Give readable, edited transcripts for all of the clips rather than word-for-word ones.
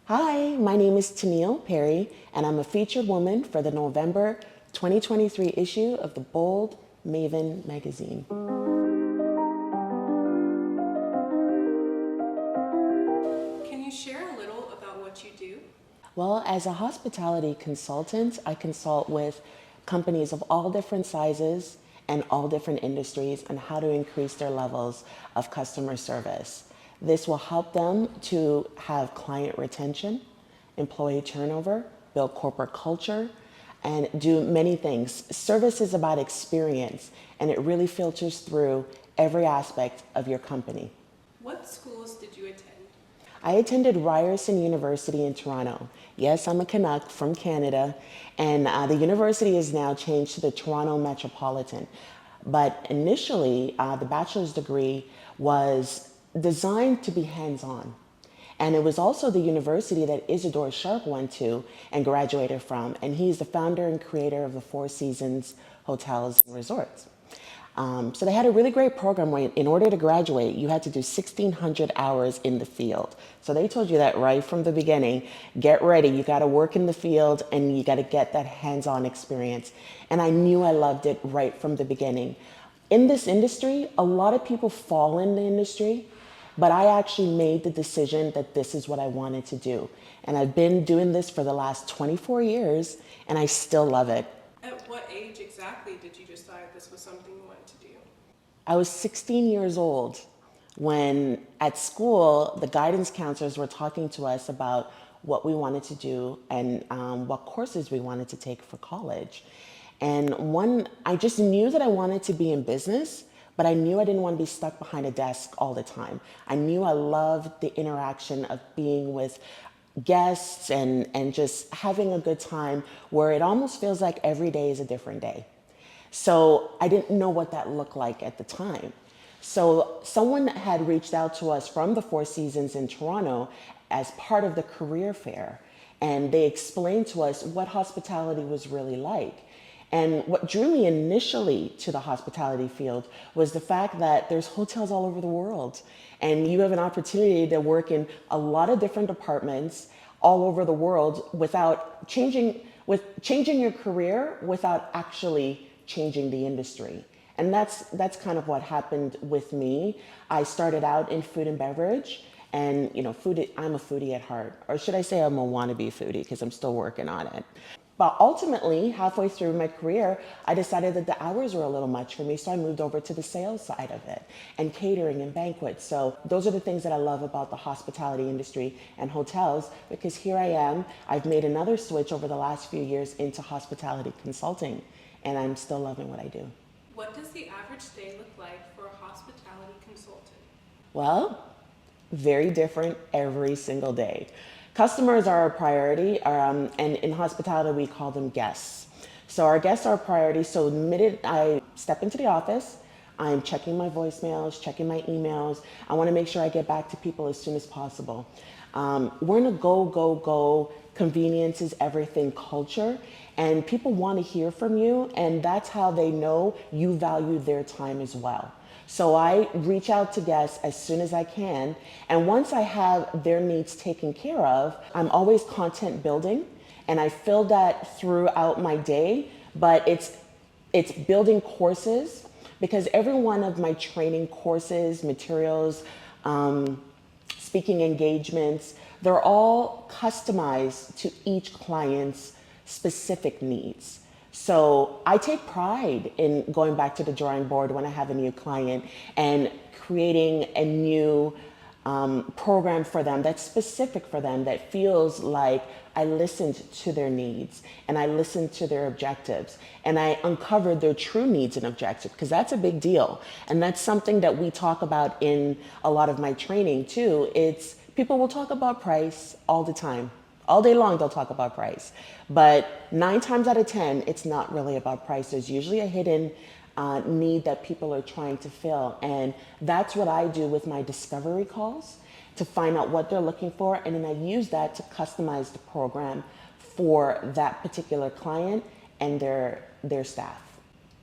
Hi, my name is Tenille Perry, and I'm a featured woman for the November 2023 issue of the Bold Maven magazine. Can you share a little about what you do? Well, as a hospitality consultant, I consult with companies of all different sizes and all different industries on how to increase their levels of customer service. This will help them to have client retention, employee turnover, build corporate culture, and do many things. Service is about experience, and it really filters through every aspect of your company. What schools did you attend? I attended Ryerson University in Toronto. Yes, I'm a Canuck from Canada, and the university is now changed to the Toronto Metropolitan. But initially, the bachelor's degree was designed to be hands-on. And it was also the university that Isidore Sharp went to and graduated from. And he's the founder and creator of the Four Seasons Hotels and Resorts. So they had a really great program where in order to graduate, you had to do 1,600 hours in the field. So they told you that right from the beginning, get ready, you gotta work in the field and you gotta get that hands-on experience. And I knew I loved it right from the beginning. In this industry, a lot of people fall in the industry, but I actually made the decision that this is what I wanted to do. And I've been doing this for the last 24 years and I still love it. At what age exactly did you decide this was something you wanted to do? I was 16 years old when at school, the guidance counselors were talking to us about what we wanted to do and what courses we wanted to take for college. And I just knew that I wanted to be in business, but I knew I didn't want to be stuck behind a desk all the time. I knew I loved the interaction of being with guests and just having a good time where it almost feels like every day is a different day. So I didn't know what that looked like at the time. So someone had reached out to us from the Four Seasons in Toronto as part of the career fair. And they explained to us what hospitality was really like. And what drew me initially to the hospitality field was the fact that there's hotels all over the world. And you have an opportunity to work in a lot of different departments all over the world without changing your career without actually changing the industry. And that's kind of what happened with me. I started out in food and beverage, and I'm a foodie at heart, or should I say I'm a wannabe foodie because I'm still working on it. But ultimately, halfway through my career, I decided that the hours were a little much for me, so I moved over to the sales side of it and catering and banquets. So those are the things that I love about the hospitality industry and hotels, because here I am. I've made another switch over the last few years into hospitality consulting, and I'm still loving what I do. What does the average day look like for a hospitality consultant? Well, very different every single day. Customers are a priority, and in hospitality, we call them guests. So our guests are a priority. So the minute I step into the office, I'm checking my voicemails, checking my emails. I want to make sure I get back to people as soon as possible. We're in a go, go, go, convenience is everything culture, and people want to hear from you, and that's how they know you value their time as well. So I reach out to guests as soon as I can, and once I have their needs taken care of, I'm always content building, and I fill that throughout my day, but it's building courses, because every one of my training courses, materials, speaking engagements, they're all customized to each client's specific needs. So I take pride in going back to the drawing board when I have a new client and creating a new program for them that's specific for them, that feels like I listened to their needs and I listened to their objectives and I uncovered their true needs and objectives, because that's a big deal. And that's something that we talk about in a lot of my training too. It's people will talk about price all the time. All day long, they'll talk about price. But 9 times out of 10, it's not really about price. There's usually a hidden need that people are trying to fill. And that's what I do with my discovery calls, to find out what they're looking for. And then I use that to customize the program for that particular client and their staff.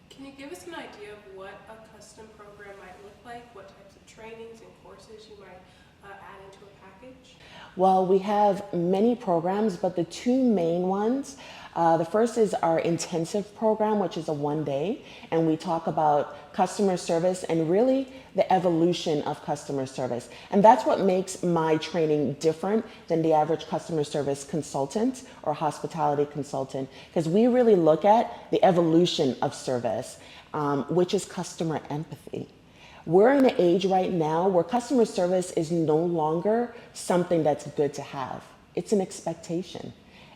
Can you give us an idea of what a custom program might look like? What types of trainings and courses you might add into a package? Well, we have many programs, but the two main ones, the first is our intensive program, which is a 1 day, and we talk about customer service and really the evolution of customer service. And that's what makes my training different than the average customer service consultant or hospitality consultant, because we really look at the evolution of service, which is customer empathy. We're in an age right now where customer service is no longer something that's good to have. It's an expectation.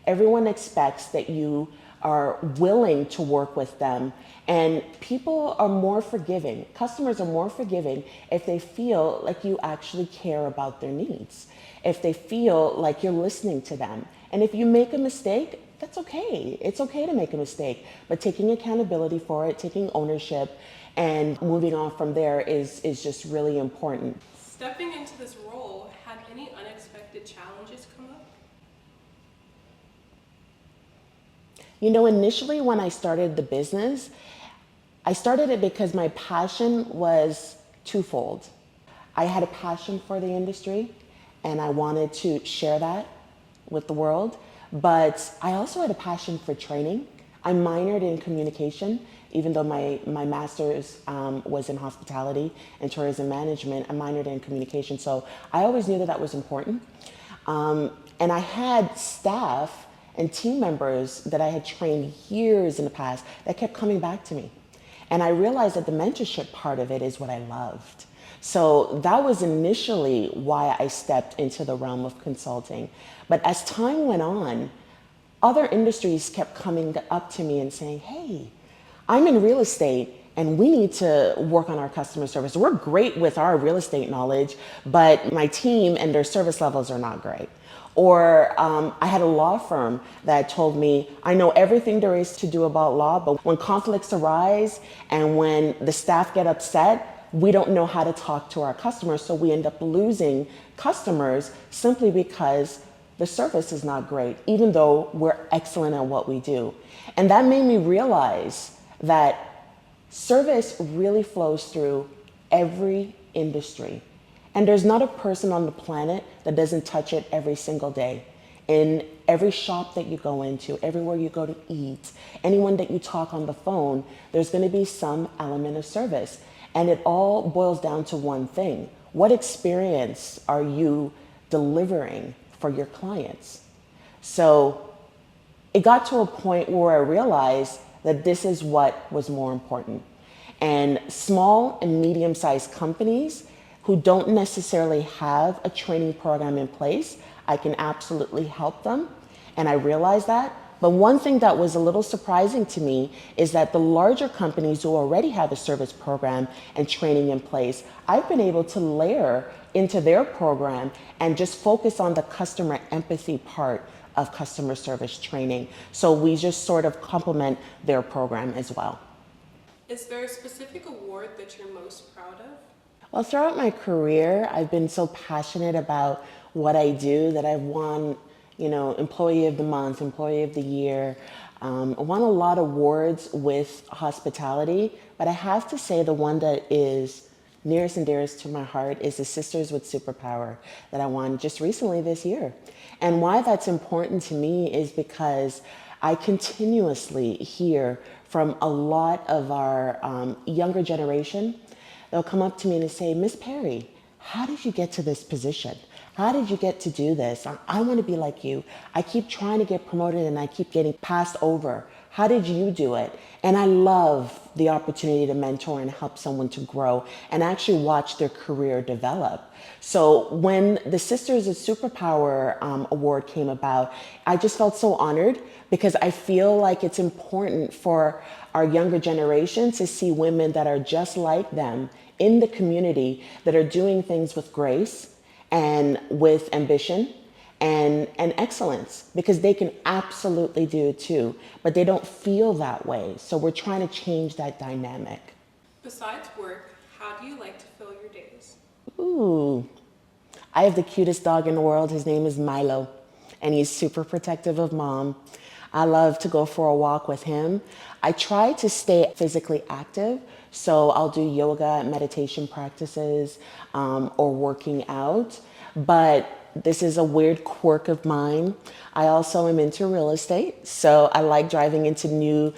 Everyone expects that you are willing to work with them, and people are more forgiving. Customers are more forgiving if they feel like you actually care about their needs, if they feel like you're listening to them. And if you make a mistake, that's okay. It's okay to make a mistake, but taking accountability for it, taking ownership, and moving on from there is just really important. Stepping into this role, had any unexpected challenges come up? You know, initially when I started the business, I started it because my passion was twofold. I had a passion for the industry and I wanted to share that with the world, but I also had a passion for training. I minored in communication, even though my master's was in hospitality and tourism management. I minored in communication, so I always knew that that was important. And I had staff and team members that I had trained years in the past that kept coming back to me. And I realized that the mentorship part of it is what I loved. So that was initially why I stepped into the realm of consulting. But as time went on, other industries kept coming up to me and saying, hey, I'm in real estate and we need to work on our customer service. We're great with our real estate knowledge, but my team and their service levels are not great. Or I had a law firm that told me, I know everything there is to do about law, but when conflicts arise and when the staff get upset, we don't know how to talk to our customers, so we end up losing customers simply because the service is not great, even though we're excellent at what we do. And that made me realize that service really flows through every industry. And there's not a person on the planet that doesn't touch it every single day. In every shop that you go into, everywhere you go to eat, anyone that you talk on the phone, there's going to be some element of service. And it all boils down to one thing. What experience are you delivering for your clients? So it got to a point where I realized that this is what was more important. And small and medium-sized companies who don't necessarily have a training program in place, I can absolutely help them. And I realized that. But one thing that was a little surprising to me is that the larger companies who already have a service program and training in place, I've been able to layer into their program and just focus on the customer empathy part of customer service training. So we just sort of complement their program as well. Is there a specific award that you're most proud of? Well, throughout my career, I've been so passionate about what I do that I've won, Employee of the Month, Employee of the Year. I won a lot of awards with hospitality, but I have to say the one that is nearest and dearest to my heart is the Sisters with Superpower that I won just recently this year. And why that's important to me is because I continuously hear from a lot of our younger generation. They'll come up to me and say, Miss Perry, how did you get to this position? How did you get to do this? I want to be like you. I keep trying to get promoted and I keep getting passed over. How did you do it? And I love the opportunity to mentor and help someone to grow and actually watch their career develop. So when the Sisters of Superpower award came about, I just felt so honored because I feel like it's important for our younger generation to see women that are just like them in the community that are doing things with grace and with ambition and excellence, because they can absolutely do it too, but they don't feel that way. So we're trying to change that dynamic. Besides work, how do you like to fill your days? Ooh, I have the cutest dog in the world. His name is Milo, and he's super protective of Mom. I love to go for a walk with him. I try to stay physically active, so I'll do yoga, meditation practices, or working out. But this is a weird quirk of mine. I also am into real estate. So I like driving into new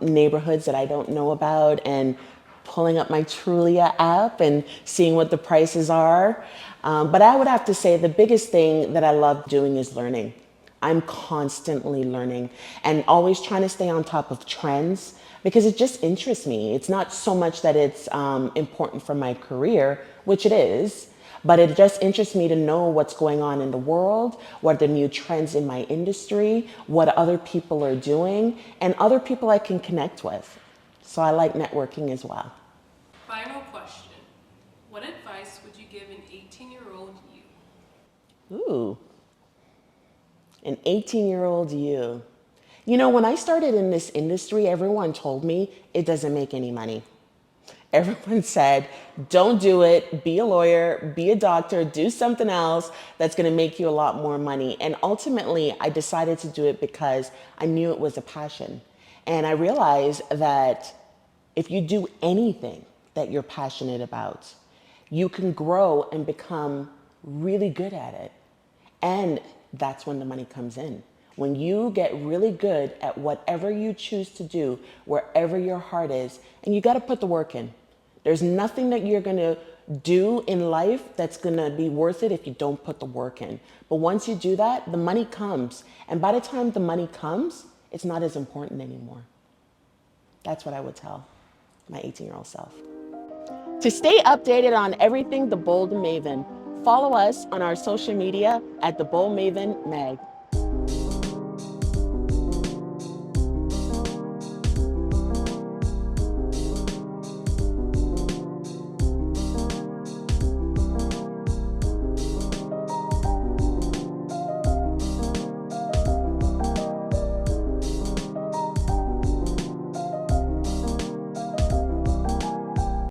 neighborhoods that I don't know about and pulling up my Trulia app and seeing what the prices are. But I would have to say the biggest thing that I love doing is learning. I'm constantly learning and always trying to stay on top of trends because it just interests me. It's not so much that it's important for my career, which it is, but it just interests me to know what's going on in the world, what are the new trends in my industry, what other people are doing, and other people I can connect with. So I like networking as well. Final question. What advice would you give an 18-year-old you? Ooh, an 18-year-old you. You know, when I started in this industry, everyone told me it doesn't make any money. Everyone said, don't do it, be a lawyer, be a doctor, do something else that's gonna make you a lot more money. And ultimately, I decided to do it because I knew it was a passion. And I realized that if you do anything that you're passionate about, you can grow and become really good at it. And that's when the money comes in. When you get really good at whatever you choose to do, wherever your heart is, and you got to put the work in. There's nothing that you're going to do in life that's going to be worth it if you don't put the work in. But once you do that, the money comes. And by the time the money comes, it's not as important anymore. That's what I would tell my 18-year-old self. To stay updated on everything The Bold Maven, follow us on our social media at The Bold Maven Mag.